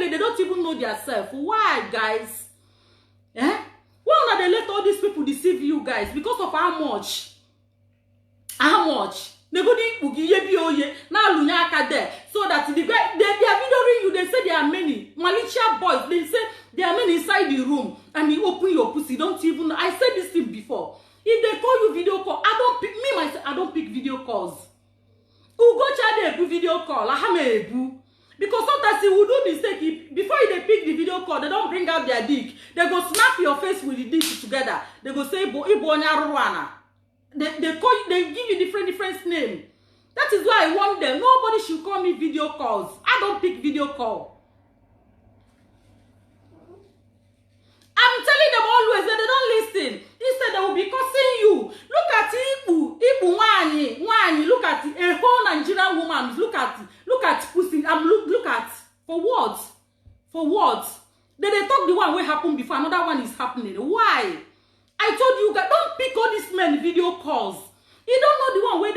lele, they don't even know themselves. Why, guys? Eh? Why not they let all these people deceive you guys? Because of how much? How much? They go now lunyaka there. So that they are videoing you. They say there are many malicious boys. They say there are many inside the room. And you open your pussy. Don't even know. I said this thing before. If they call you video call, I don't pick me myself. I don't pick video calls. Who go chat a video call? I have a boo. Because sometimes you will do mistake. Before they pick the video call, they don't bring out their dick. They go snap your face with the dick together. They go say they call you, they give you different name. That is why I want them. Nobody should call me video calls. I don't pick video call. I'm telling them always that they don't listen. Instead, they will be cursing you. Look at Ibu Wani. Look at a whole Nigerian woman. Look at pussy. Look at for what? For what? Then they talk the one what happened before. Another one is happening. Why? I told you guys, don't pick all these men video calls. You don't know the one where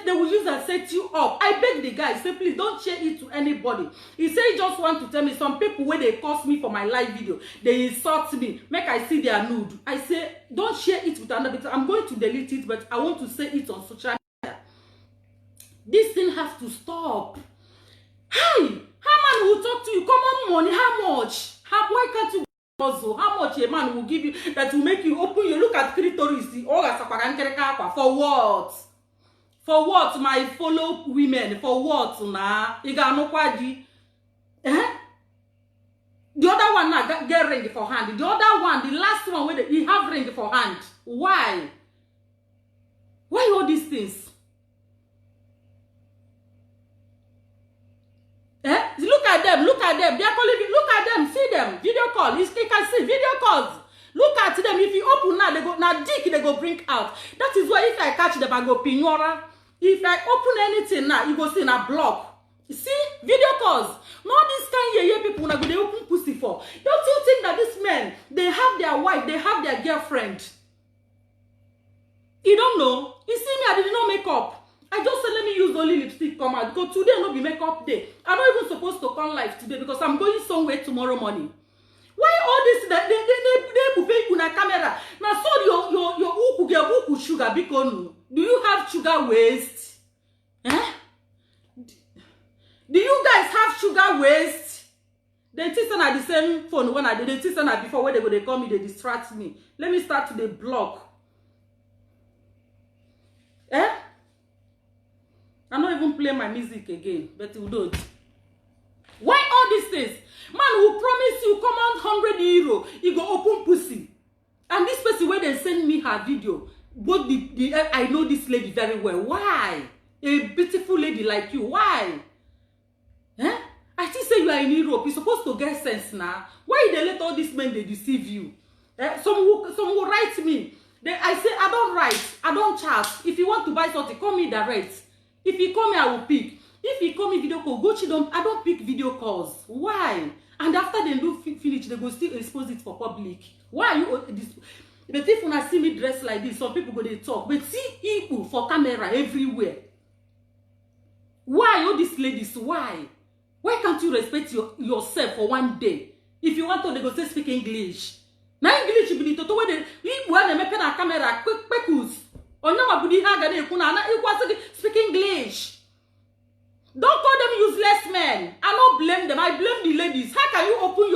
they will use and set you up. I beg the guy, say please don't share it to anybody. He say he just want to tell me some people where they curse me for my live video, they insult me, make I see their nude. I say don't share it with another because I'm going to delete it, but I want to say it on social media. This thing has to stop. Hi, how man will talk to you? Come on, money, how much? Why can't you? Also, how much a man will give you that will make you open you look at clitoris? For what? For what, my fellow women? For what now? Eh? The other one now get ring for hand. The other one, the last one where he have ring for hand. Why? Why all these things? Eh? Look at them. They are calling me. Look at them. See them. Video call. You can see video calls. Look at them. If you open now, they go now dick. They go bring out. That is why if I catch them, I go pignora. If I open anything now, you go see in a block. See video calls. Not this kind of people now go they open pussy for. Don't you think that these men they have their wife, they have their girlfriend? You don't know. You see me, I did not make up. I just said let me use only lipstick come out because today no be makeup day. I'm not even supposed to come live today because I'm going somewhere tomorrow morning. Why all this? They buffet kuna camera. Now so your uku get uku sugar because do you have sugar waste? Eh? Do you guys have sugar waste? They teach on at the same phone when I did. They teach on before when they call me, they distract me. Let me start to the block. Eh? I'm not even playing my music again, but you don't. Why all these things? Man will promise you come on 100 euro, you go open pussy. And this person where they send me her video, both I know this lady very well. Why? A beautiful lady like you. Why? Eh? I think say you are in Europe. You're supposed to get sense now. Why they let all these men they deceive you? Some will write me. I say I don't write, I don't chat. If you want to buy something, call me direct. If you call me, I will pick. If you call me video call, I don't pick video calls. Why? And after they do finish, they go still expose it for public. Why are you this? But if when I see me dressed like this, some people go they talk. But see people for camera everywhere. Why all these ladies? Why? Why can't you respect yourself for one day? If you want to, they go say speak English. Now English will be the total way they make a camera quick. Speak English. Don't call them useless men. I don't blame them. I blame the ladies. How can you open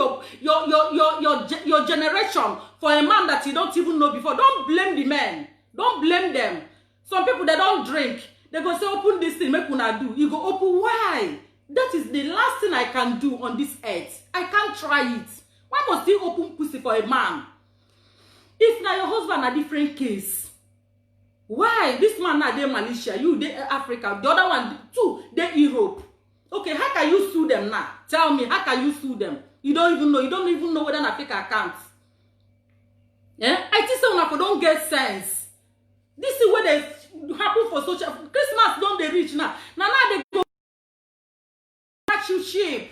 your generation for a man that you don't even know before? Don't blame the men. Don't blame them. Some people they don't drink. They go say open this thing. Make una do. You go open. Why? That is the last thing I can do on this earth. I can't try it. Why must you open pussy for a man? If now your husband a different case. Why? This man now they Malaysia, you they Africa, the other one too, they Europe. Okay, how can you sue them now? Tell me, how can you sue them? You don't even know whether I fake accounts. Yeah? I think some don't get sense. This is what they happen for social Christmas don't they reach now. Now they go catch you sheep.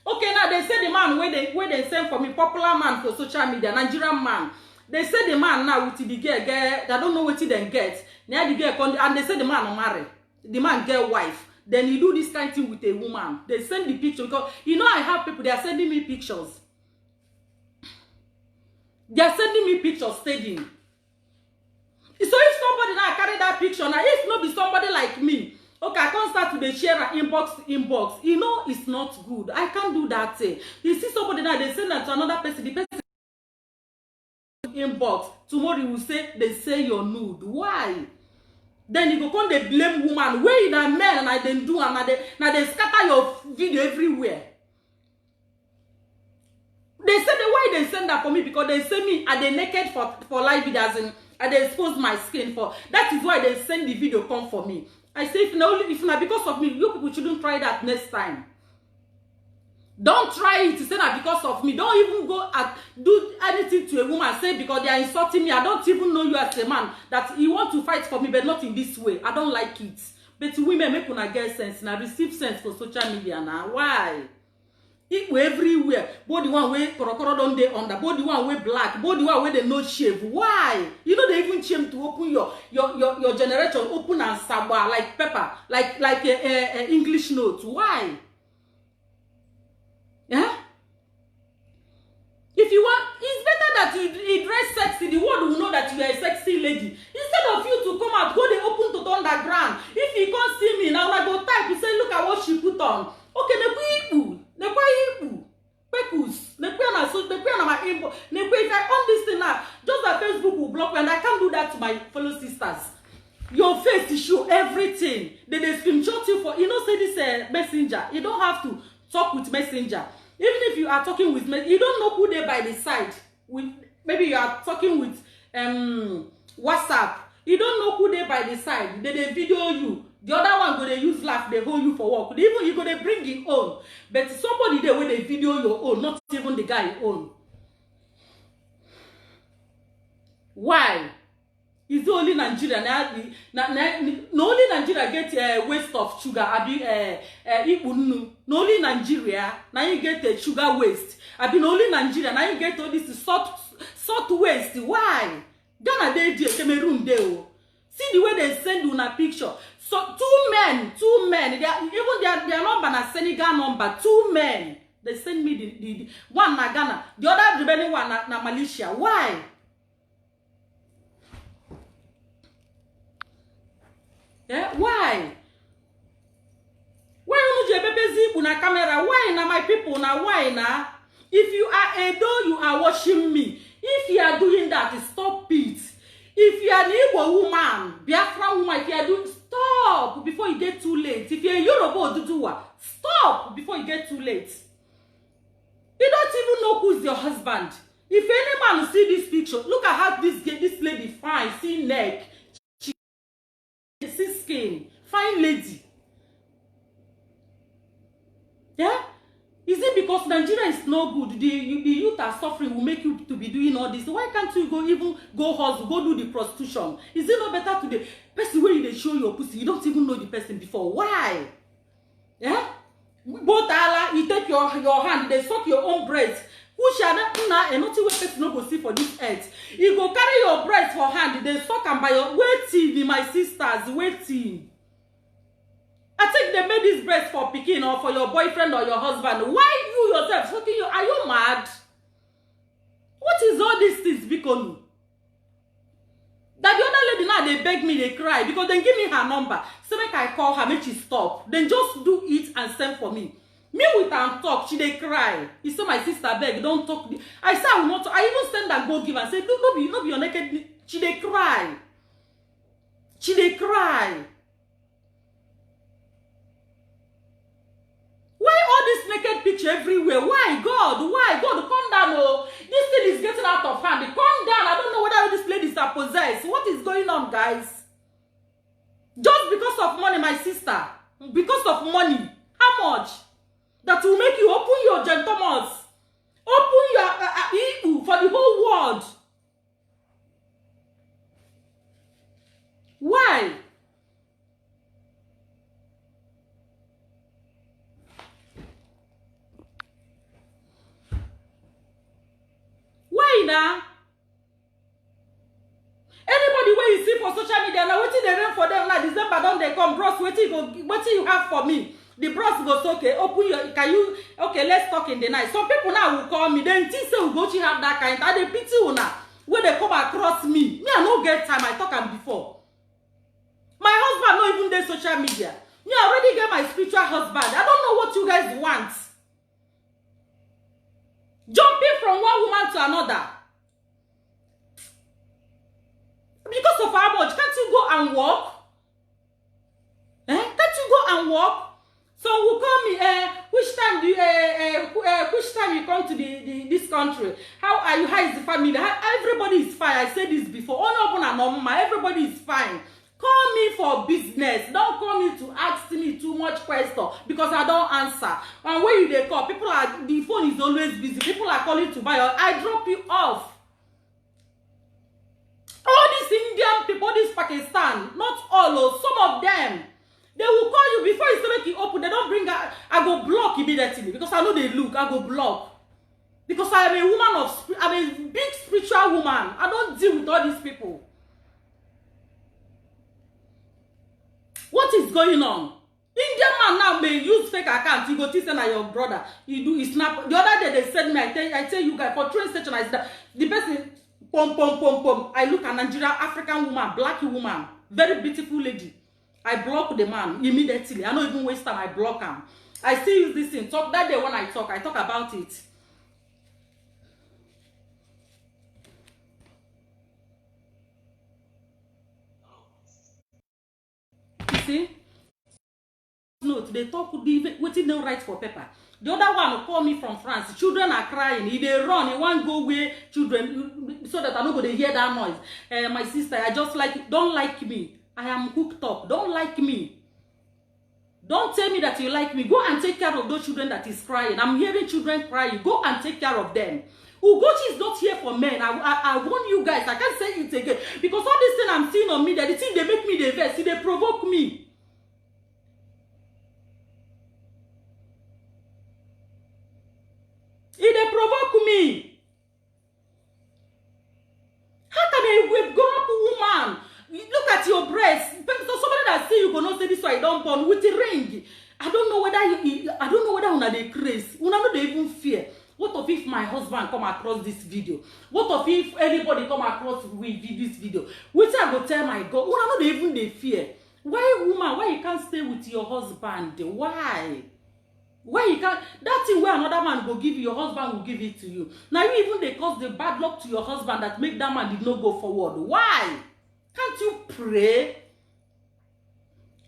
Okay, now they say the man where they send for me, popular man for social media, Nigerian man. They say the man now with the girl, they don't know what he then get. Now the girl and they say the man marry. The man get wife. then you do this kind of thing with a woman. They send the picture because you know I have people, they are sending me pictures. They are sending me pictures staging. So if somebody now carry that picture, now if not be somebody like me, okay, I can't start to the share and inbox. You know it's not good. I can't do that thing. You see somebody now, they send that to another person, the person inbox. Tomorrow you will say they say you're nude. Why? Then you go come they blame woman. Where you that men and I then do and now they scatter your video everywhere. They say the why they send that for me because they say me are they naked for live videos and they expose my skin for. That is why they send the video come for me. I say if not because of me, you people shouldn't try that next time. Don't try it to say that because of me. Don't even go and do anything to a woman. Say because they are insulting me. I don't even know you as a man that you want to fight for me, but not in this way. I don't like it. But women make una get sense now, receive sense for social media now. Why? Equal everywhere. Both the one way korokoro don dey under, both the one way black, both the one way they no shave. Why? You know they even shame to open your generation open and sabwa like pepper, like a English note. Why? Yeah? If you want, it's better that you dress sexy. The world will know that you are a sexy lady. Instead of you to come out, go they open to underground. If you can't see me now, I go type. You say, look at what she put on. Okay, if I on this thing now, just that Facebook will block me, and I can't do that to my fellow sisters. Your face to show everything. They screenshot you for, you know, say this messenger. You don't have to talk with messenger. Even if you are talking with you don't know who they by the side. With maybe you are talking with WhatsApp. You don't know who they by the side. They video you. The other one go they use laugh, they hold you for work. Even you go they bring your own. But somebody there when they video your own, not even the guy own. Why? Is it only Nigeria? No only Nigeria get waste of sugar. No only Nigeria now you get sugar waste. No only Nigeria now you get all this salt waste. Why? Ghana they do, Cameroon they. See the way they send you a picture. So two men. They are, even their number na Senegal number. 2 men. They send me the one na Ghana, the other remaining one na Malaysia. Why? Yeah, why? Why you baby una camera? Why na my people na? Why na? If you are Edo, you are watching me. If you are doing that, stop it. If you are an Igbo woman, Biafra woman, if you are doing, stop before you get too late. If you are a Yoruba or Duduwa, stop before you get too late. You don't even know who's your husband. If any man see this picture, look at how this lady fine, see neck. See skin, fine lady. Yeah? Is it because Nigeria is no good? The youth are suffering will make you to be doing all this. Why can't you even go hustle, go do the prostitution? Is it not better to the person where they show your pussy? You don't even know the person before. Why? Yeah? Both Allah, you take your hand, they suck your own breast. Who shall not and not what person no go see for this earth? You go carry your breast for hand, they suck and by your waiting, my sisters, waiting. I think they made this breast for picking or for your boyfriend or your husband. Why you yourself sucking you? Are you mad? What is all these things, Bikonu? That the other lady now they beg me, they cry because they give me her number. So make I call her, make she stop. Then just do it and send for me. Me with her talk, she they cry. You say my sister beg, don't talk. I say I will not talk. I even send her go give and say, no be your naked. She they cry. She they cry. Why all this naked picture everywhere? Why God? Why God? Calm down, oh. This thing is getting out of hand. Calm down. I don't know whether these ladies are possessed. What is going on, guys? Just because of money, my sister. Because of money. How much? That will make you open your gentlemen. Open your for the whole world. Why? Why now? Anybody the way you see for social media now, wetin dey rain for them now, December don dey come, bros, wetin you have for me? The bros goes, okay, open your, can you, okay, let's talk in the night. Some people now will call me, then think say Ugochi have that kind, and they pity una, when they come across me. Me, I no get time, I talk am before. My husband no even dey social media. Me, I already get my spiritual husband. I don't know what you guys want. Jumping from one woman to another. Because of how much? Can't you go and work? Can't you go and work? So will call me, which time do you, which time you come to this country? How are you? How is the family? Everybody is fine. I said this before. Everybody is fine. Call me for business. Don't call me to ask me too much question because I don't answer. And when they call, the phone is always busy. People are calling to buy. I drop you off. All these Indian people, this Pakistan, not all, some of them, they will call you before you say make it open. They don't bring out. I go block immediately because I know they look. I go block because I am a woman I'm a big spiritual woman. I don't deal with all these people. What is going on? Indian man now may use fake account. You go to send your brother. You do it snap. The other day they send me. I tell you guys for train station. I said the person pom. I look at Nigerian African woman, black woman, very beautiful lady. I block the man immediately. I don't even waste time. I block him. I still use this thing. Talk that day when I talk about it. You see? Note they talk waiting no right for paper. The other one will call me from France. Children are crying. If they run, they want to go away. Children, so that I don't go to hear that noise. My sister, I just don't like me. I am hooked up. Don't like me. Don't tell me that you like me. Go and take care of those children that is crying. I'm hearing children crying. Go and take care of them. Ugochi is not here for men. I warn you guys. I can't say it again. Because all this thing I'm seeing on me, that the thing they make me the verse, they provoke me. They provoke me. How can a grown-up woman look at your breast? So somebody that see you go not say this why don't born with a ring. I don't know whether una dey craze. Una no dey even fear. What if my husband come across this video? What if anybody come across with this video? Which I go tell my God, una no dey even dey fear. Why woman? Why you can't stay with your husband? Why? Why you can't? That thing where another man go give you, your husband will give it to you. Now you even they cause the bad luck to your husband that make that man did not go forward. Why? Can't you pray?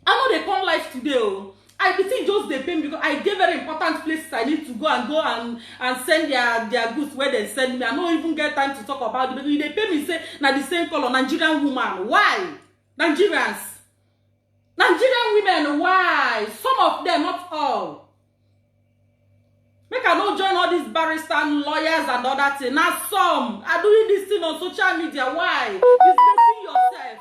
I know they come live today. Oh. I think just they pay me because I get very important places I need to go and send their goods where they send me. I don't even get time to talk about it. They pay me say now the same color Nigerian woman. Why? Nigerian women, why? Some of them, not all. Make I not join all these barristers and lawyers and all that thing. Now some are doing this thing on social media. Why? Disgracing yourself.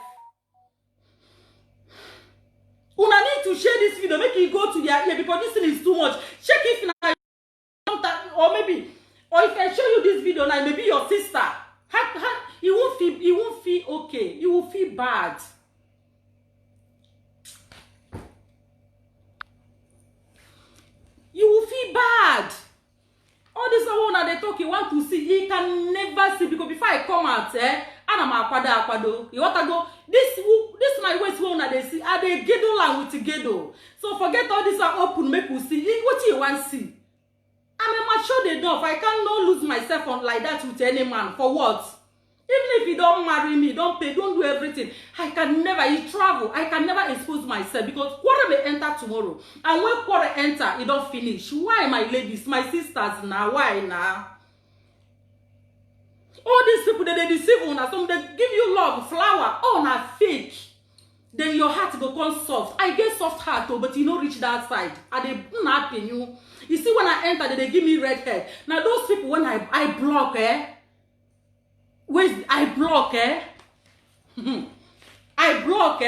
Una need to share this video. Make it go to their ear because this thing is too much. Check if now, or maybe, or if I show you this video now, maybe your sister. You won't feel okay. You will feel bad. You will feel bad. All this one that they talk, you want to see, he can never see because before I come out, and I'm akwado. You want to go? This my waist one that they see. Are they gedo and with gedo? So forget all this are open. Make you see what you want to see. I'm mature enough. I cannot lose myself on like that with any man. For what? Even if you don't marry me, don't pay, don't do everything. I can never, you travel, I can never expose myself because quarrel may enter tomorrow. And when quarrel enter, it don't finish. Why, my ladies, my sisters now? Why now? All these people that they deceive you, some they give you love, flower, oh, na fake. Then your heart go come soft. I get soft heart, but you don't reach that side. And they not in you. You see, when I enter, they give me red hair. Now those people, when I block, wait, I block, I block,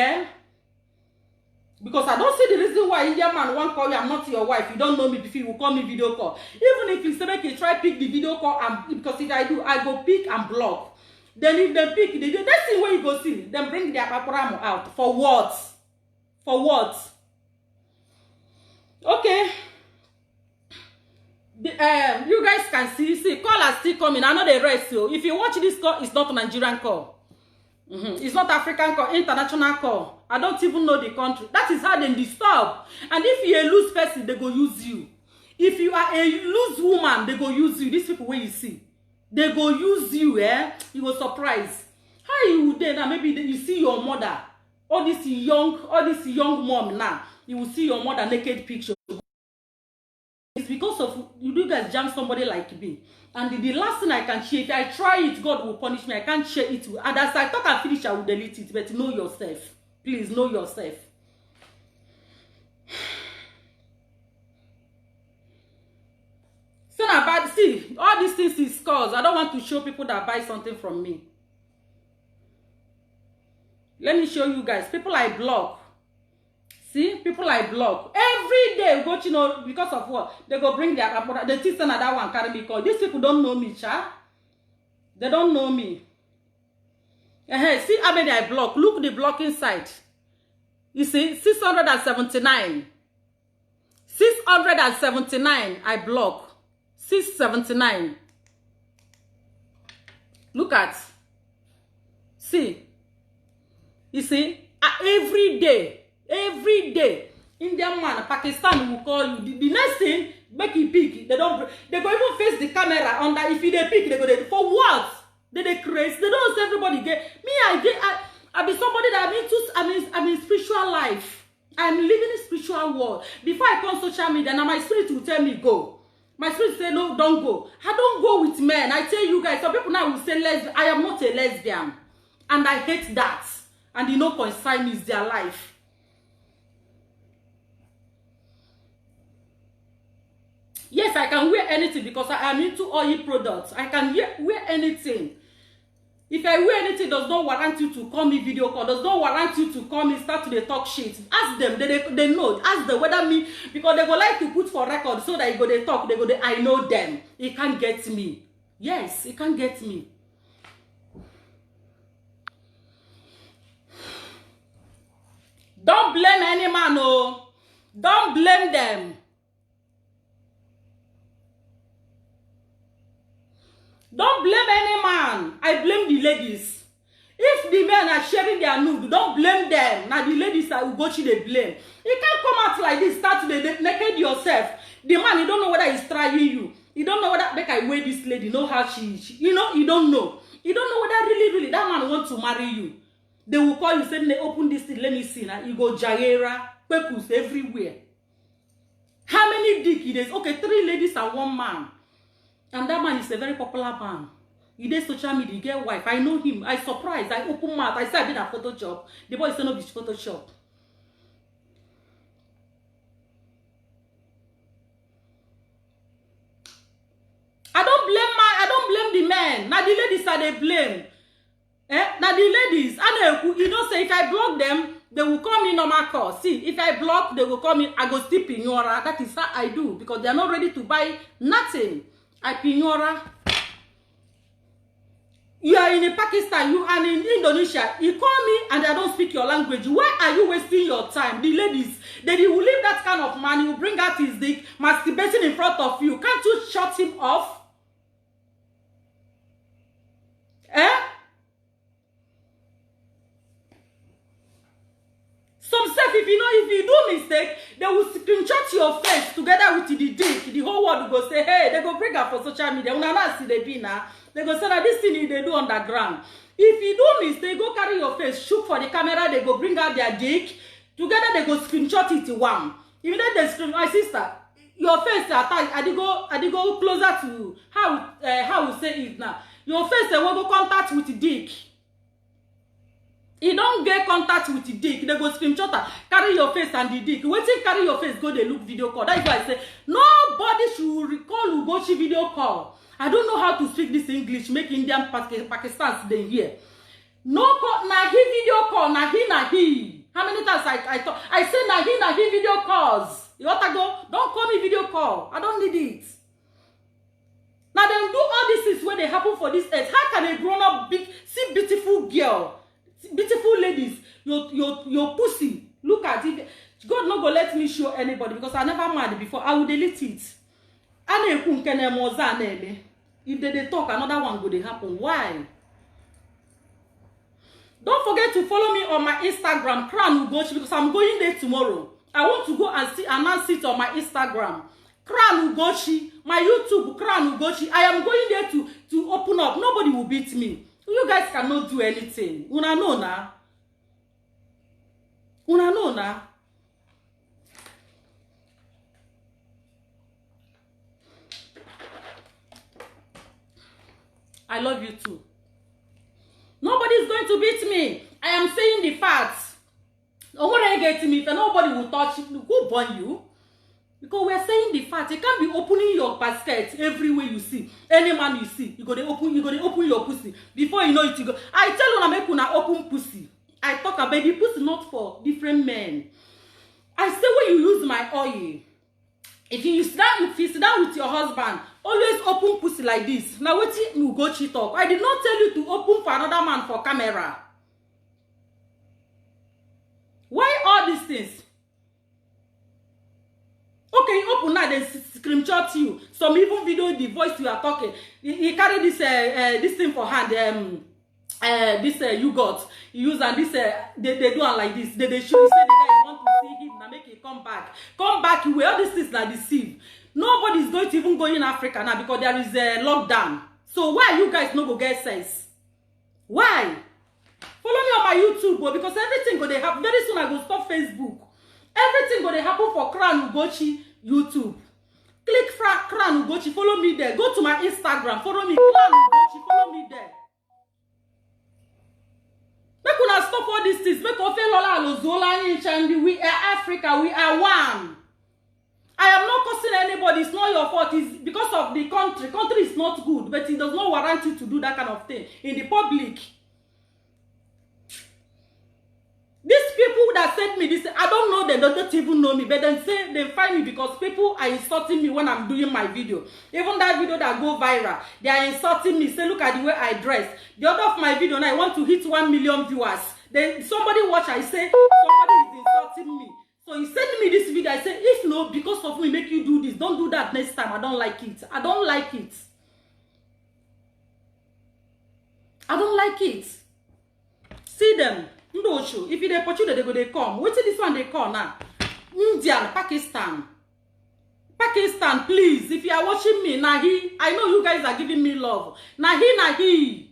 because I don't see the reason why Indian man won't call you. I'm not your wife. You don't know me before you will call me video call. Even if you say make you try pick the video call, and because if I do, I go pick and block. Then if they pick, that's the way you go see. Then bring their paparazzi out. For what? For what? Okay. You guys can see call are still coming. I know the rest. So if you watch this call, it's not a Nigerian call. It's not African call, international call. I don't even know the country. That is how they disturb. And if you a loose person, they go use you. If you are a loose woman, they go use you. These people where you see, they go use you. You will surprise. How you would then? Maybe you see your mother, all this young mom now. You will see your mother naked picture. It's because of you guys jam somebody like me. And the last thing I can share, if I try it, God will punish me. I can't share it. And as I talk and finish, I will delete it. But know yourself. Please know yourself. So now, but see, all these things is cause. I don't want to show people that buy something from me. Let me show you guys. People I block. See, people I block every day. Go, you know, because of what they go bring their the teacher and that one carry me call. These people don't know me, cha. They don't know me. See how many I block. Look the blocking site. You see, 679. 679 I block. 679. Look at. See. You see, every day. Every day, Indian man, Pakistan will call you. The next thing, make you pick. They go even face the camera on that. If they pick, they go for what? They crazy. They don't say everybody get me. I be somebody that I'm in spiritual life. I'm living in spiritual world. Before I come social media, now my spirit will tell me go. My spirit say no, don't go. I don't go with men. I tell you guys. Some people now will say lesbian. I am not a lesbian, and I hate that. And you know, concern is their life. Yes, I can wear anything because I am into oil products. I can wear anything. If I wear anything, does not warrant you to call me video call. Does not warrant you to call me, start to talk shit. Ask them. They know. Ask them whether me, because they go like to put for record so that they talk. I know them. It can't get me. Yes, it can't get me. Don't blame any man, oh. Don't blame them. Don't blame any man. I blame the ladies. If the men are sharing their nude, don't blame them. Now the ladies will go to the blame. You can't come out like this, start to naked yourself. The man, you don't know whether he's trying you. You don't know whether make I wear this lady, know how she you know, you don't know. You don't know whether really that man wants to marry you. They will call you, say, they open this thing, let me see. Now you go Jaira, Pepus everywhere. How many dick it is? Okay, 3 ladies and 1 man. And that man is a very popular man. He did social media, he get wife. I know him. I surprised. I open mouth. I said I did a Photoshop. The boy said no, it's Photoshop. I don't blame the men. Now the ladies are they blame. Now the ladies, you know, say if I block them, they will call me normal call. See, if I block, they will call me, I go still pignora. That is how I do, because they are not ready to buy nothing. I pignora. You are in Pakistan, you are in Indonesia. You call me and I don't speak your language. Why are you wasting your time? The ladies, they will leave that kind of man. You bring out his dick, masturbating in front of you. Can't you shut him off? Some self, if you do mistake, they will screenshot your face together with the dick. The whole world will go say, hey, they go bring up for social media. When I not see the now, they go say that this thing they do underground. If you do mistake, go carry your face, shoot for the camera, they go bring out their dick. Together they go screenshot it one. Even then they screen, my sister, your face attached. I did go closer to how we say it now. Your face they will go contact with the dick. You don't get contact with the dick. They go screenshot, carry your face and the dick. Wait till carry your face, go they look video call. That's why I say nobody should recall Ugochi video call. I don't know how to speak this English. Make Indian Pakistans they hear. No call, na he video call, na he. How many times I talk? I say na he video calls. You want to go? Don't call me video call. I don't need it. Now them do all these things when they happen for this earth. How can a grown-up see beautiful girl, beautiful ladies, your pussy? Look at it. God not gonna let me show anybody because I never mad before. I will delete it. If they talk, another one would happen. Why? Don't forget to follow me on my Instagram, Crown Ugochi, because I'm going there tomorrow. I want to go and announce it on my Instagram. Crown Ugochi, my YouTube, Crown Ugochi. I am going there to open up. Nobody will beat me. You guys cannot do anything. Una know na. Una know na. I love you too. Nobody is going to beat me. I am saying the facts. Nobody get me. If nobody will touch it, who born you? Because we are saying the fact. You can't be opening your basket everywhere you see. Any man you see, you gotta open your pussy. Before you know it, you go. I tell you, I make una open pussy. I talk about the pussy not for different men. I say when you use my oil, if you sit down with your husband, always open pussy like this. Now what you go cheat talk? I did not tell you to open for another man for camera. Why all these things? Okay, you open now, then screenshot you. Some even video the voice you are talking. He carry this thing for hand. You got use and this they do it like this. They should say the guy you want to see him now make it come back. Come back. You all these things like deceive. Nobody is going to even go in Africa now because there is a lockdown. So why you guys no go get sense? Why? Follow me on my YouTube because everything go they happen. Very soon I go stop Facebook. Everything go they happen for Crown Ugochi YouTube. Click Crown Ugochi, follow me there. Go to my Instagram, follow me, Crown Ugochi, follow me there. Make una stop all these things. Make Ofe Lola Alozola in we are Africa, we are one. I am not cursing anybody. It's not your fault. It's because of the country. Country is not good, but it does not warrant you to do that kind of thing in the public. These people that sent me this, I don't know them, they don't even know me, but then say they find me because people are insulting me when I'm doing my video. Even that video that go viral, they are insulting me. Say, look at the way I dress. The other of my video now, I want to hit 1 million viewers. Then somebody watch, I say, somebody is insulting me. So he sent me this video. I said, if no, because of me, make you do this. Don't do that next time. I don't like it. I don't like it. I don't like it. See them. If they opportunity, they go, they come. Wait till this one they come now. India, Pakistan. Pakistan, please. If you are watching me, Nahi, I know you guys are giving me love. Nahi.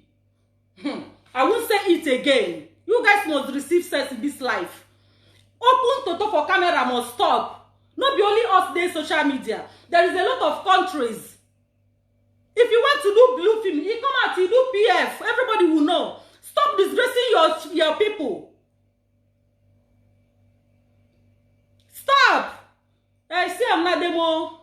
I won't say it again. You guys must receive sex in this life. Open Toto for camera must stop. Not be only us there social media. There is a lot of countries. If you want to do blue film, you come out, you do PF. Everybody will know. Stop disgracing your people. Stop. I see I'm not demo.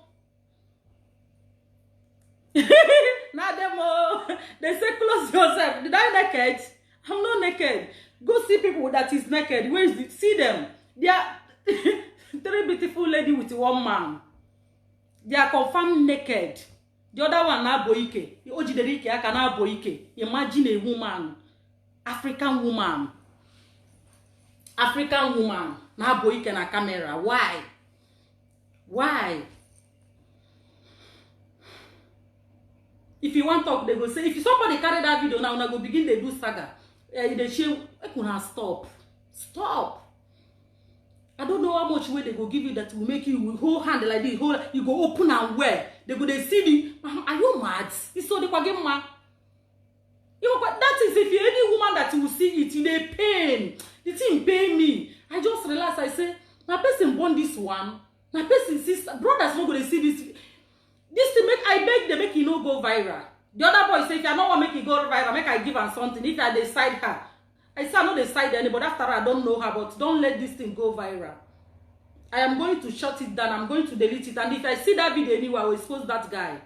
Not demo. They say close yourself. Did I naked? I'm not naked. Go see people that is naked. Where is it? See them. They are 3 beautiful ladies with 1 man. They are confirmed naked. The other one na boike. Ojiderike aka na boike. Imagine a woman. African woman na boike na camera. Why? If you want to talk, they go say, if somebody carry that video now, una go begin they do saga. They say, stop. I don't know how much way they go give you that will make you hold hand like this, you go open and wear. They go they see the, are you mad? It's so they can get mad. That is if you're any woman that you will see it, they pain. The thing pain me. I just realized, I say, my person born this one. My person sister, brothers not going to see this. This to make, I beg they make it no go viral. The other boy say, if I don't want to make it go viral, make I give her something. If I decide her. I say I know decide anybody. After I don't know her, but don't let this thing go viral. I am going to shut it down. I'm going to delete it. And if I see that video anywhere, I will expose that guy.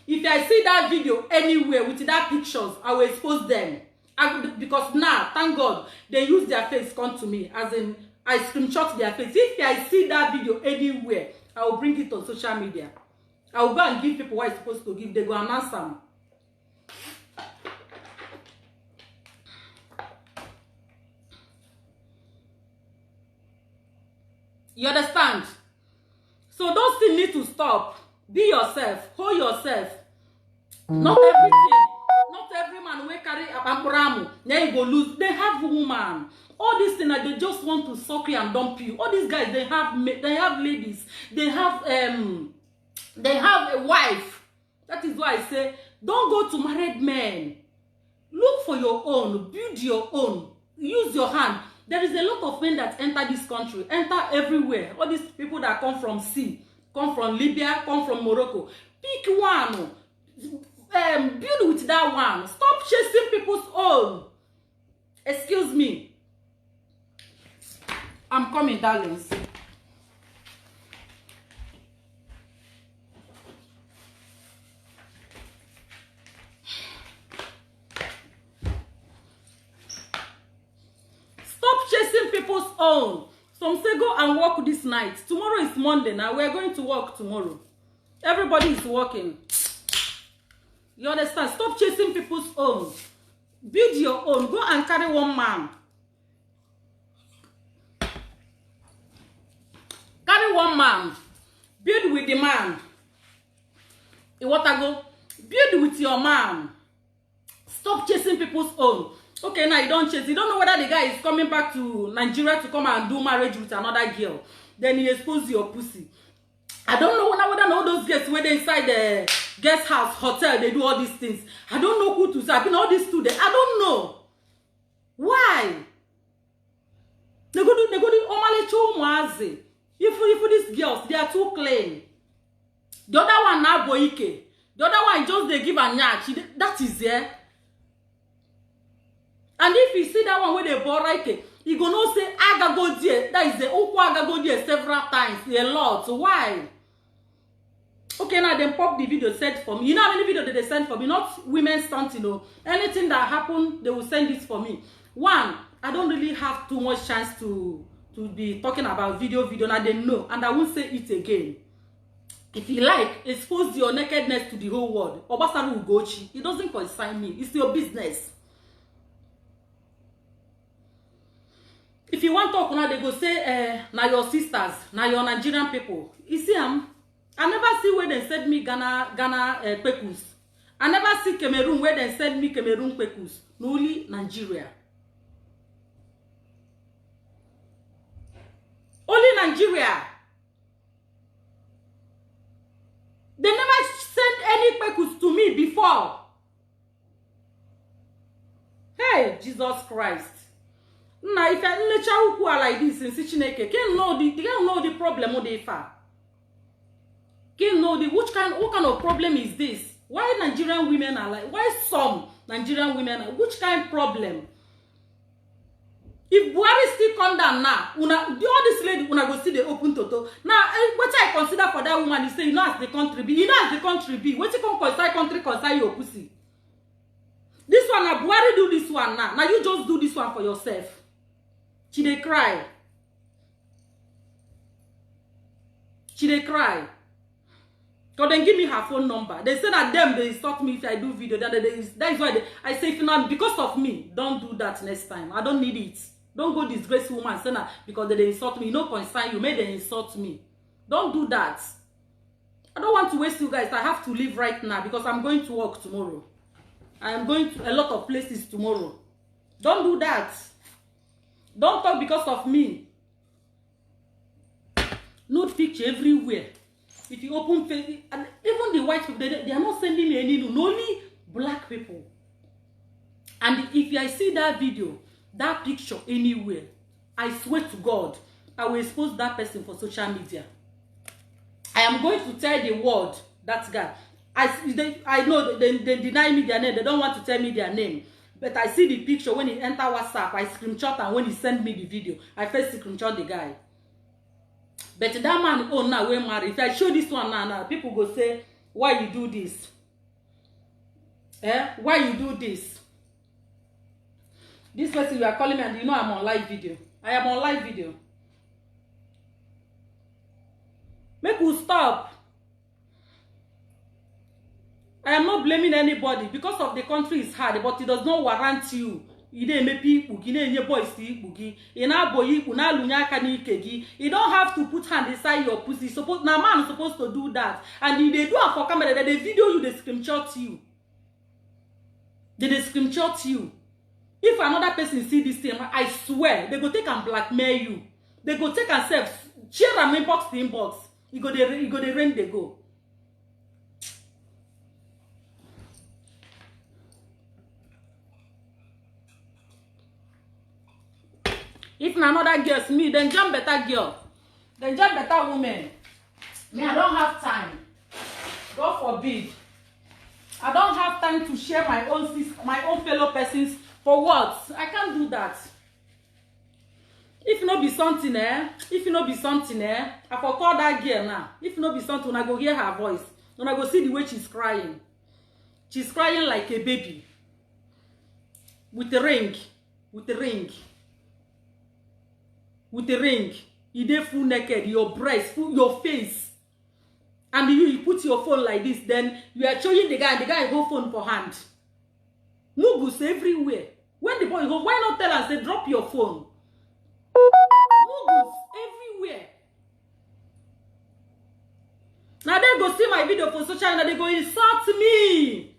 If I see that video anywhere with that pictures, I will expose them. Because now, thank God, they use their face come to me. As in, I screenshot their face. If I see that video anywhere, I will bring it on social media. I will go and give people what I'm supposed to give. They go and announce them. You understand? So those things need to stop. Be yourself. Hold yourself. Not everything. Not every man will carry a pampuramu. Then you go lose. They have woman. All these things, they just want to suck you and dump you. All these guys, they have ladies. They have a wife. That is why I say, don't go to married men. Look for your own. Build your own. Use your hand. There is a lot of men that enter this country, enter everywhere. All these people that come from sea, come from Libya, come from Morocco. Pick one. Build with that one. Stop chasing people's own. Excuse me. I'm coming, darlings. Stop chasing people's own. Some say go and work this night. Tomorrow is Monday now. We are going to work tomorrow. Everybody is working. You understand? Stop chasing people's own. Build your own. Go and carry one man. Carry one man. Build with the man. You want to go? Build with your man. Stop chasing people's own. Okay, now you don't chase. You don't know whether the guy is coming back to Nigeria to come and do marriage with another girl. Then he exposes your pussy. I don't know whether all those girls where they inside the guest house, hotel, they do all these things. I don't know who to say. I've been all these students. I don't know. Why? They go do Omale Chomazi. If these girls, they are too clean. The other one now Boike. The other one just they give a nyach. That is there. And if you see that one where they bore right, you gonna say agago there. That is the Oko agago there several times. A lot. Why? Okay, now then pop the video sent for me. You know how many videos did they send for me? Not women stunting, you know. Anything that happened, they will send it for me. One, I don't really have too much chance to be talking about video. Now they know, and I won't say it again. If you like, expose your nakedness to the whole world. Obasanjo Ugochi. It doesn't concern me. It's your business. If you want to talk now, they go say, now your sisters, now your Nigerian people. You see, I never see where they send me Ghana Kwekus. I never see Cameroon where they send me Cameroon Kwekus. Only Nigeria. Only Nigeria. They never sent any Kwekus to me before. Hey, Jesus Christ. Now, if I let you who are like this in Sichineke, can't know the problem they far. Can't know what kind of problem is this? Why Nigerian women are like? Why some Nigerian women are? Which kind of problem? If Buhari still come down now, all this lady go see the open toto. Now, what I consider for that woman is say, you know, as the country be, you know, as the country be. What you come consider country consider your pussy? This one now, Buhari do this one now. Now you just do this one for yourself. She dey cry. She dey cry. Because then give me her phone number. They say that them, they insult me if I do video. That is why I say, if not because of me, don't do that next time. I don't need it. Don't go disgrace woman say that because they insult me. No concern you. May they insult me. Don't do that. I don't want to waste you guys. I have to leave right now because I'm going to work tomorrow. I am going to a lot of places tomorrow. Don't do that. Don't talk because of me. Nude picture everywhere. If you open Facebook, and even the white people, they are not sending me any nude, only black people. And if I see that video, that picture anywhere, I swear to God, I will expose that person for social media. I am going to tell the world that guy. I know they deny me their name. They don't want to tell me their name. But I see the picture when he enter WhatsApp. I screenshot, and when he send me the video, I first screenshot the guy. But that man, oh now we're married. If I show this one now, people go say, why you do this? Why you do this? This person you are calling me, and you know I'm on live video. I am on live video. Make we stop. I am not blaming anybody because of the country is hard, but it does not warrant you. You don't make people, you don't boys you don't have to put hand inside your pussy. Now man is supposed to do that. And they do it for camera, that they video you, they screenshot you. They screenshot you. If another person see this thing, I swear, they go take and blackmail you. They go take and say, share and inbox to inbox. You go the rain, they go. If another girl me, then jump better girl. Then jump better woman. Me, I don't have time. God forbid. I don't have time to share my own fellow persons. For what? I can't do that. If no be something, I for call that girl now. If no be something, when I go hear her voice, when I go see the way she's crying. She's crying like a baby. With a ring. With a ring. With a ring. You dey full naked, your breast, full your face. And you put your phone like this, then you are showing the guy hold phone for hand. Mugus everywhere. When the boy go, why not tell us, say, drop your phone? Mugus everywhere. Now they go see my video for social media, they go insult me.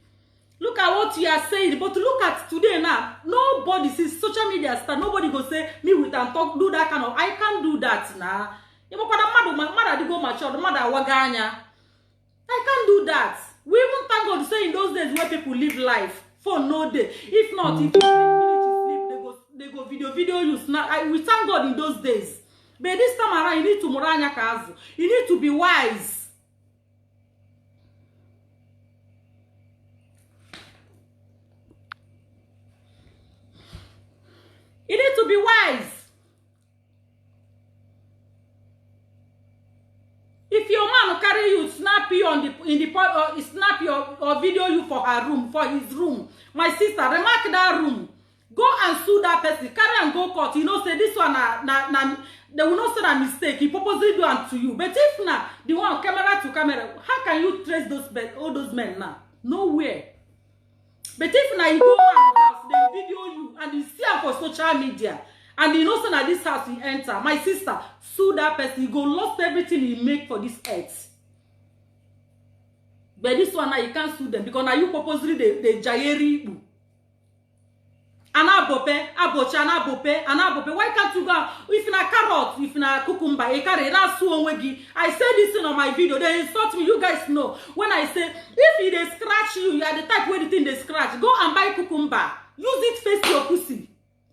Look at what you are saying, but look at today now. Nobody sees social media star. Nobody go say me with and talk, do that kind of. I can't do that now. I can't do that. We even thank God say in those days where people live life for no day. If not, if you sleep, they go video you snap. We thank God in those days. But this time around, you need to moranya kazu. You need to be wise. You need to be wise. If your man will carry you, snap you or snap your or video you for her room, for his room, my sister, remark that room. Go and sue that person. Carry and go court. You know, say this one, they will not say a mistake. He purposely do it to you. But if now the one camera to camera, how can you trace all those men now? Nowhere. But if now you go to house, they video you and you see her for social media, and you know, so that this house you enter, my sister, sue that person, you go lost everything you make for this earth. But this one now you can't sue them because now you purposely the jayeri. Anabope, abocha, anabope. Why can't you go? If na carrot, if na cucumber, you carry na suonwegi. I say this thing on my video. They insult me. You guys know when I say if they scratch you, you are the type where the thing they scratch. Go and buy cucumber. Use it face your pussy.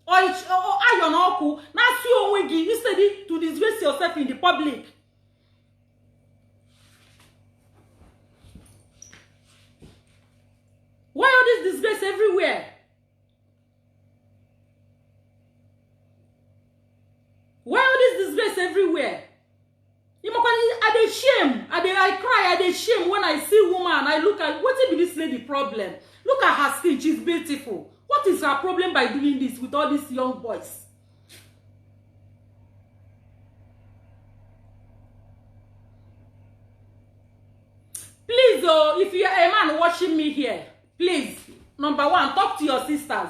Or iron oku. Na suonwegi. Instead to disgrace yourself in the public. Why all this disgrace everywhere? Why all this disgrace everywhere? I dey shame. I cry. I dey shame when I see woman. I look at what be this lady problem. Look at her skin. She's beautiful. What is her problem by doing this with all these young boys? Please, if you are a man watching me here, please, number one, talk to your sisters.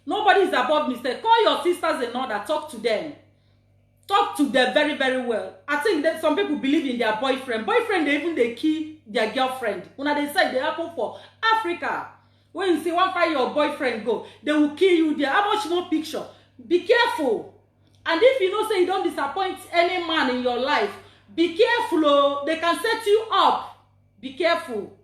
Nobody is above mistake. Call your sisters in order. Talk to them. Talk to them very, very well. I think that some people believe in their boyfriend. Boyfriend, they kill their girlfriend. When they say they happen for Africa, when you see one fight your boyfriend go, they will kill you there. How much more picture? Be careful. And if you know say you don't disappoint any man in your life, be careful. Oh. They can set you up. Be careful.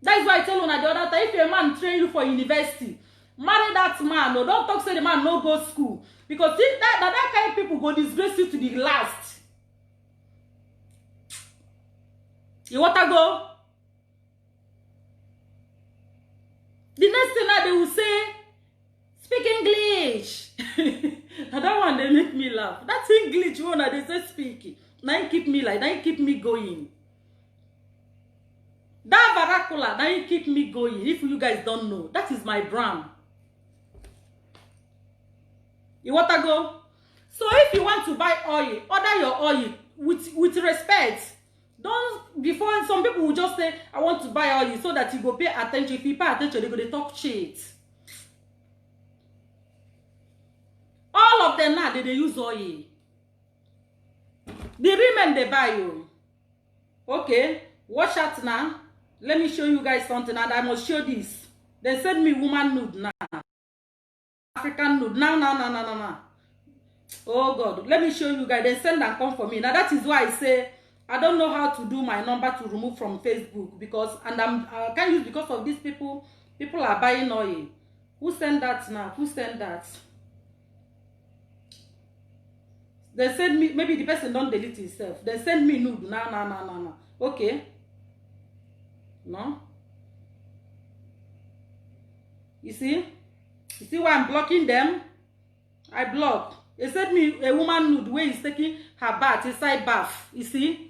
That's why I tell you the other time, if a man train you for university, marry that man. Or don't talk say the man no go school. Because if that kind of people go disgrace you to the last. You want to go? The next thing that they will say, speak English. Now that one, they make me laugh. That's English one that they say speak. Now you keep me like, now you keep me going. That vernacular, now you keep me going. If you guys don't know, that is my brand. You want to go? So if you want to buy oil, order your oil with respect. Don't, before some people will just say, I want to buy oil so that you go pay attention. If you pay attention, they go, they talk shit. All of them now, they use oil. The women, they buy you. Okay, watch out now. Let me show you guys something, and I must show this. They send me woman nude now. African nude. Now. Oh God, let me show you guys. They send and come for me. Now that is why I say I don't know how to do my number to remove from Facebook, because, and I can't use because of these people. People are buying oil. Who sent that now? Who sent that? They send me, maybe the person don't delete himself. They send me nude. No. Okay. No. You see why I'm blocking them? I block. They sent me a woman nude where he's taking her bath, a side bath. You see?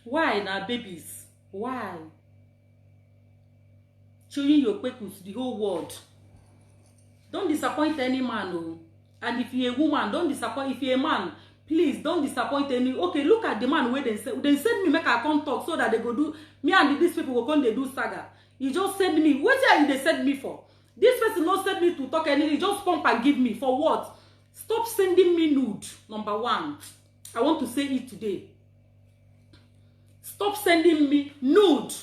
Why now, babies? Why? Showing your purpose to the whole world. Don't disappoint any man, oh. And if you're a woman, don't disappoint. If you're a man, please don't disappoint any. Okay, look at the man where they send me make a come talk so that they go do me, and these people go come they do saga. He just send me. What are they send me for? This person not send me to talk anything. He just pump and give me for what? Stop sending me nude. Number one, I want to say it today. Stop sending me nude.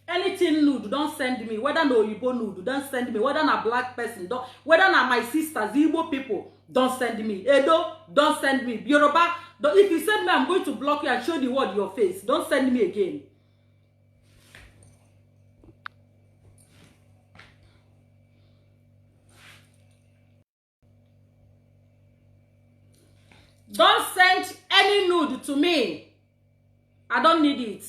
Anything nude, don't send me. Whether no Igbo nude, don't send me. Whether na black person, don't. Whether na my sisters, Igbo people, don't send me. Edo, don't send me. Yoruba, if you send me, I'm going to block you and show the world your face. Don't send me again. Don't send any nude to me. I don't need it.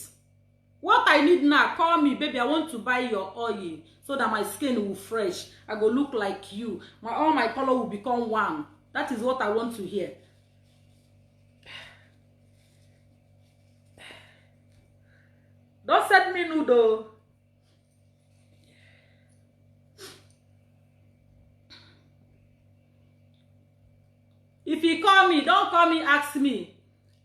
What I need now, call me, baby. I want to buy your oil so that my skin will fresh. I go look like you. All my color will become one. That is what I want to hear. Don't send me nude though. If you call me, don't call me, ask me.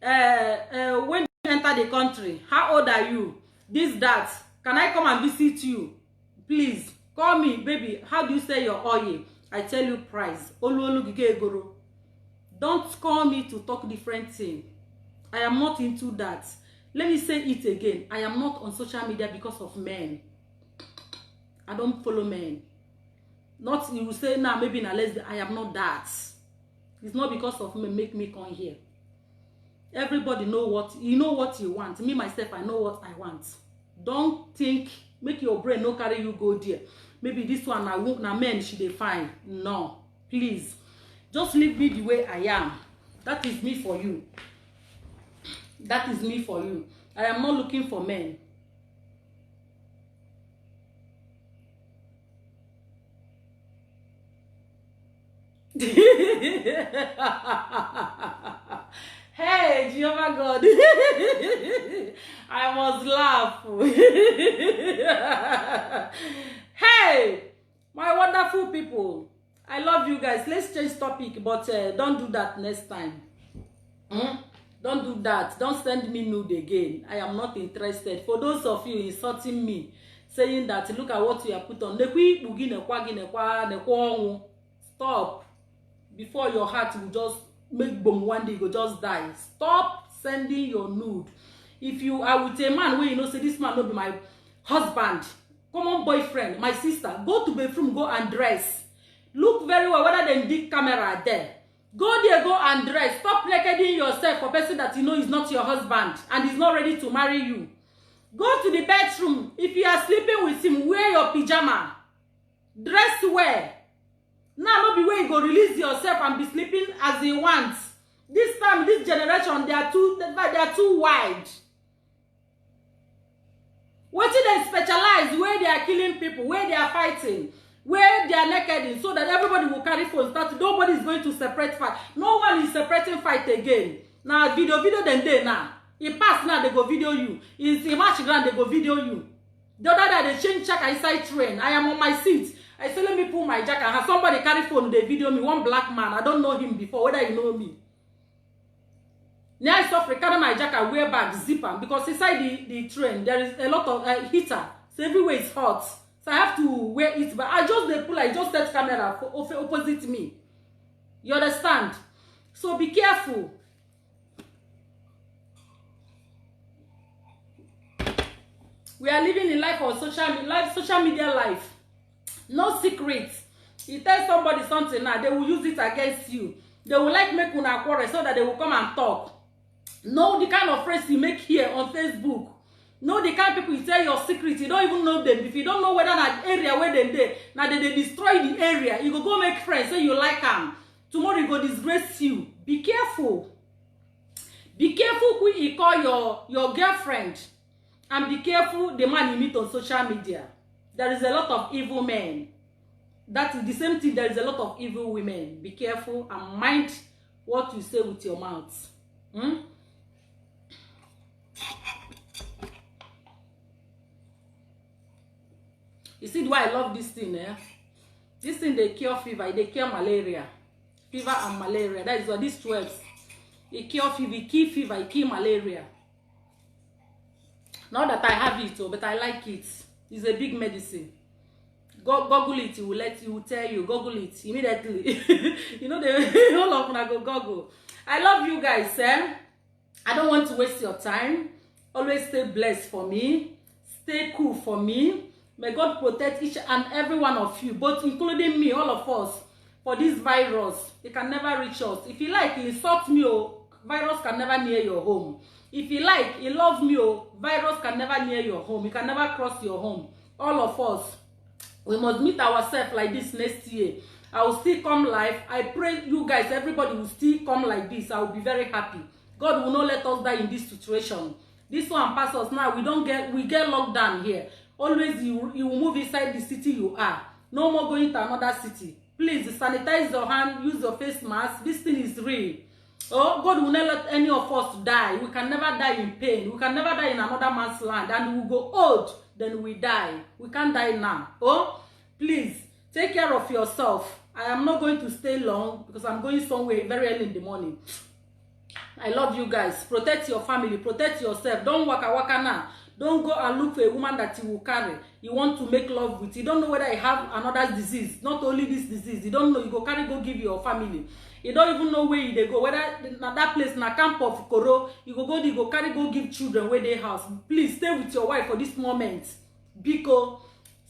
When you enter the country, how old are you? This, that. Can I come and visit you? Please, call me, baby. How do you say your oil? I tell you price. Don't call me to talk different thing. I am not into that. Let me say it again. I am not on social media because of men. I don't follow men. Not, you will say, now maybe in a lesbian. I am not that. It's not because of me make me come here. Everybody know what you want. Me myself, I know what I want. Don't think, make your brain no carry you go there. Maybe this one na men should they find. No, please, just leave me the way I am. That is me for you. That is me for you. I am not looking for men. Hey, Jehovah God. I must laugh. Hey, my wonderful people. I love you guys. Let's change topic, but don't do that next time. Don't do that. Don't send me nude again. I am not interested. For those of you insulting me, saying that, look at what you have put on. Stop. Before your heart will just make boom one day, you go just die. Stop sending your nude. If you are with a man where you know say this man will be my husband, common boyfriend, my sister, go to bathroom, go and dress. Look very well whether they dig camera there. Go there, go and dress. Stop nakeding yourself for person that you know is not your husband and is not ready to marry you. Go to the bedroom. If you are sleeping with him, wear your pyjama. Dress well. Now, not be where you go release yourself and be sleeping as you want. This time, this generation, they are too wide. What did they specialize? Where they are killing people, where they are fighting, where they are naked, so that everybody will carry phones. Nobody is going to separate fight. No one is separating fight again. Now, video then they now. It pass now, they go video you. It's a match ground, they go video you. The other day, they change jacket inside train. I am on my seat. I say, let me pull my jacket. Has somebody carry phone, they video me. One black man. I don't know him before, whether you know me. Now I saw carry my jacket, wear back, zipper. Because inside the train, there is a lot of heater. So everywhere is hot. So I have to wear it. But I just, they pull, I just set camera opposite me. You understand? So be careful. We are living in life of social media life. No secrets. You tell somebody something now, they will use it against you. They will like make una quarrel so that they will come and talk. Know the kind of friends you make here on Facebook. Know the kind of people you tell your secret. You don't even know them. If you don't know whether that area where they now they destroy the area, you go make friends so you like them. Tomorrow you go disgrace you. Be careful. Be careful who you call your girlfriend. And be careful the man you meet on social media. There is a lot of evil men. That is the same thing. There is a lot of evil women. Be careful and mind what you say with your mouth. You see why I love this thing, eh? This thing, they cure fever, they cure malaria. Fever and malaria. That is what this 12. It cure fever, it kill fever, it kill malaria. Not that I have it, but I like it. It's a big medicine. Google it, it will tell you. Google it immediately. You know, the whole of them go Google. I love you guys, eh? I don't want to waste your time. Always stay blessed for me. Stay cool for me. May God protect each and every one of you, both including me, all of us, for this virus. It can never reach us. If you like, insult me, oh, virus can never near your home. If you like, you love me, oh, virus can never near your home. It can never cross your home. All of us, we must meet ourselves like this next year. I will still come live. I pray you guys, everybody will still come like this. I will be very happy. God will not let us die in this situation. This one pass us now. We get locked down here. Always you will move inside the city you are. No more going to another city. Please sanitize your hand, use your face mask. This thing is real. Oh, God will never let any of us die. We can never die in pain. We can never die in another man's land. And we go old, then we die. We can't die now. Oh, please, take care of yourself. I am not going to stay long because I'm going somewhere very early in the morning. I love you guys. Protect your family. Protect yourself. Don't waka now. Don't go and look for a woman that you will carry. You want to make love with. You don't know whether you have another disease. Not only this disease. You don't know. You go carry, go give your family. You don't even know where they go. Whether that place na camp of Koro. You go carry, go give children where they house. Please stay with your wife for this moment. Because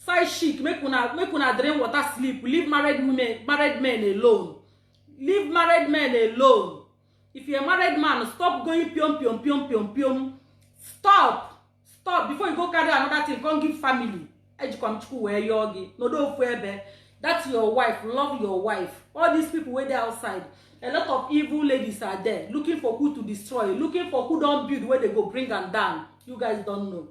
side chic, make una drain water, sleep. Leave married men alone. Leave married men alone. If you're a married man, stop going pium. Stop. Before you go carry another thing, come give family. That's your wife. Love your wife. All these people where they're outside, a lot of evil ladies are there looking for who to destroy, looking for who don't build where they go bring them down. You guys don't know.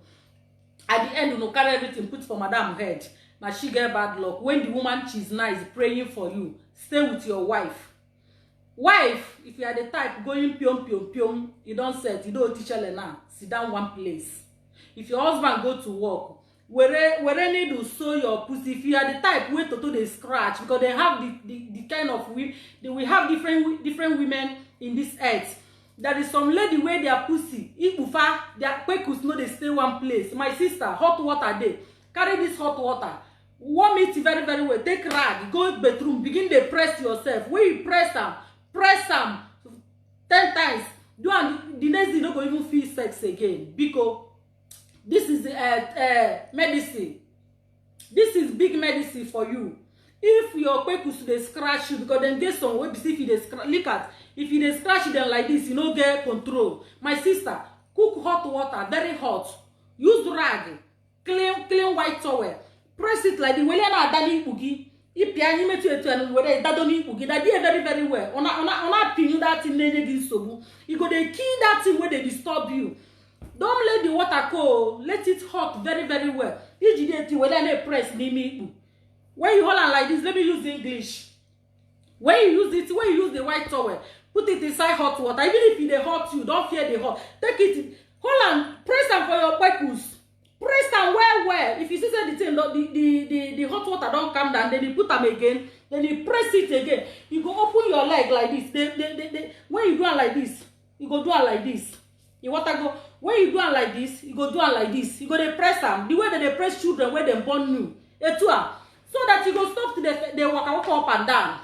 At the end, you know, carry everything, put for madam head. Now she get bad luck. When the woman she's nice, praying for you, stay with your wife. Wife, if you are the type going pium, you don't set, you don't teach her now. Sit down one place. If your husband go to work, where need to sew your pussy. If you are the type wait to they scratch, because they have the kind of we have different women in this earth. There is some lady where their pussy, ibufa, their kwekus no they stay one place. My sister, hot water day. Carry this hot water. Warm it very, very well. Take rag, go to bedroom, begin to press yourself. When you press them 10 times. Do and the next day you don't go even feel sex again. Because this is medicine. This is big medicine for you. If your kwekus they scratch you, because then get some way, see if they scratch. Look at if you they scratch them like this, you know get control. My sister, cook hot water, very hot. Use rag, clean white towel. Press it like the way you are daddy boogie. If you are not to whether that don't boogie, that do very, very well. Ona pin that thing you go they kill that thing where they disturb you. Don't let the water cold. Let it hot very, very well. If you whether they press me. When you hold on like this, let me use English. When you use the white towel, put it inside hot water. Even if they hot you, don't fear the hot. Take it, hold on, press them for your kwekus. Press am well. If you see say the thing, the hot water don't come down, then you put them again, then you press it again. You go open your leg like this. When you do it like this, you go do it like this. The water go. When you do it like this, you go do it like this. You go dey press them. The way that they press children when they born new. So that you go stop to the waka up and down.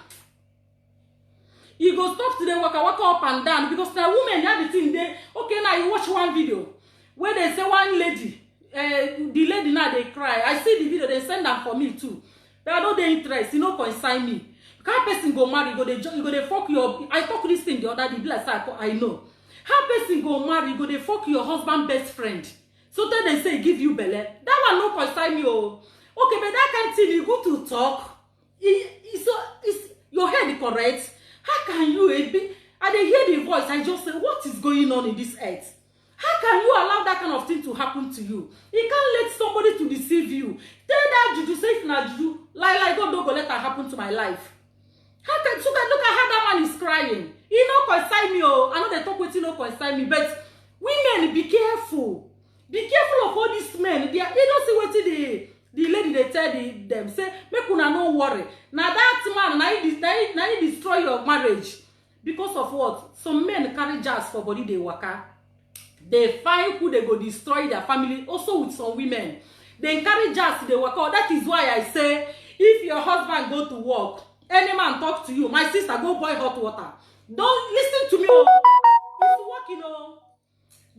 You go stop to the waka up and down because now women have the thing they okay now you watch one video where they say one lady the lady now they cry. I see the video, they send them for me too. But I don't they interest, you know, consign me. How person go marry, you go they fuck your I talk this thing the other day, like I know. How person go marry, you go they fuck your husband best friend. So then they say give you belly. That one no consign you. Okay, but that kind of thing you go to talk. It's your head is correct. How can you be? And they hear the voice, I just say, what is going on in this earth? How can you allow that kind of thing to happen to you? You can't let somebody to deceive you. Tell that juju, say if na juju, like God don't go let that happen to my life. How can so look at how that man is crying? He no consign me, oh. I know they talk with you no consign me, but women be careful. Be careful of all these men. They don't see what the lady they tell them say, make una no worry. Now that man, now he destroy your marriage. Because of what? Some men carry jars for body they waka. They find who they go destroy their family. Also with some women. They carry jars they waka. That is why I say, if your husband go to work, any man talk to you, my sister go boil hot water. Don't listen to me. It's working, oh.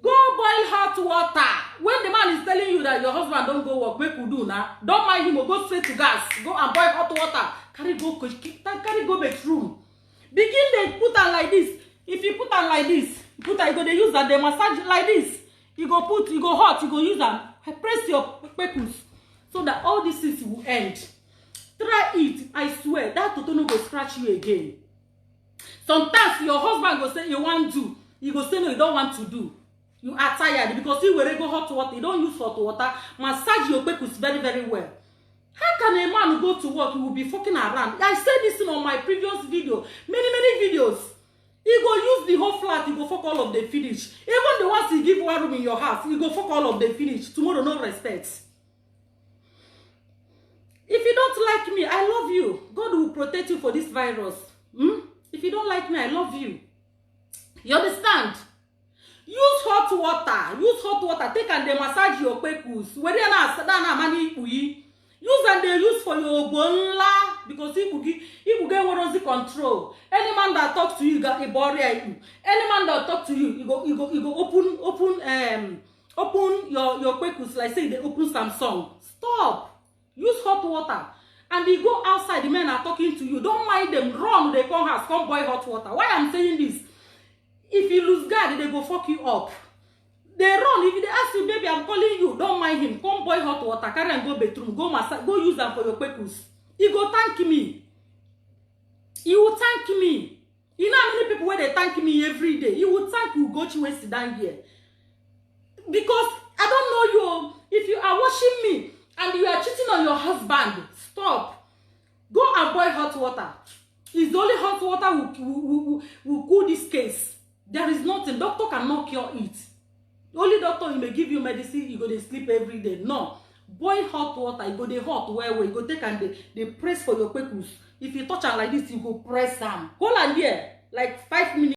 Go boil hot water. When the man is telling you that your husband don't go work, make you do now. Don't mind him or go straight to gas. Go and boil hot water. Carry go bedroom. Begin they put on like this. If you put on like this, you go they use that they massage like this. You go hot, you go use them. Press your peckles so that all these things will end. Try it. I swear that toto no go scratch you again. Sometimes your husband go say you want to. You go say no, you don't want to do. You are tired because you will go hot water. You don't use hot water. Massage your peckles very, very well. How can a man go to work? He will be fucking around. I said this on my previous video. Many videos. He go use the whole flat. He go fuck all of the finish. Even the ones he give one room in your house, he go fuck all of the finish. Tomorrow, no respect. If you don't like me, I love you. God will protect you for this virus. If you don't like me, I love you. You understand? Use hot water. Use hot water. Take and they massage your peckles. Whether you na money use and they use for your bonla because he will get warranty control. Any man that talks to you got a barrier you. Any man that talk to you, you go open your peckles like say they open Samsung. Stop. Use hot water. And they go outside, the men are talking to you. Don't mind them. Run, they come house, come boil hot water. Why I'm saying this? If you lose guard, they go fuck you up. They run. If they ask you, baby, I'm calling you, don't mind him. Come boil hot water, carry and go bedroom, go massage, go use them for your peckles. He go thank me. He will thank me. You know how many people where they thank me every day? He will thank you, go to sit down here. Because I don't know you. If you are watching me and you are cheating on your husband, stop. Go and boil hot water. It's the only hot water will cool this case. There is nothing. Doctor cannot cure it. Only doctor he may give you medicine, you go to sleep every day. No. Boil hot water, you go to hot where you go take and they press for your peckles. If you touch am like this, you go press them. Hold on here, like 5 minutes.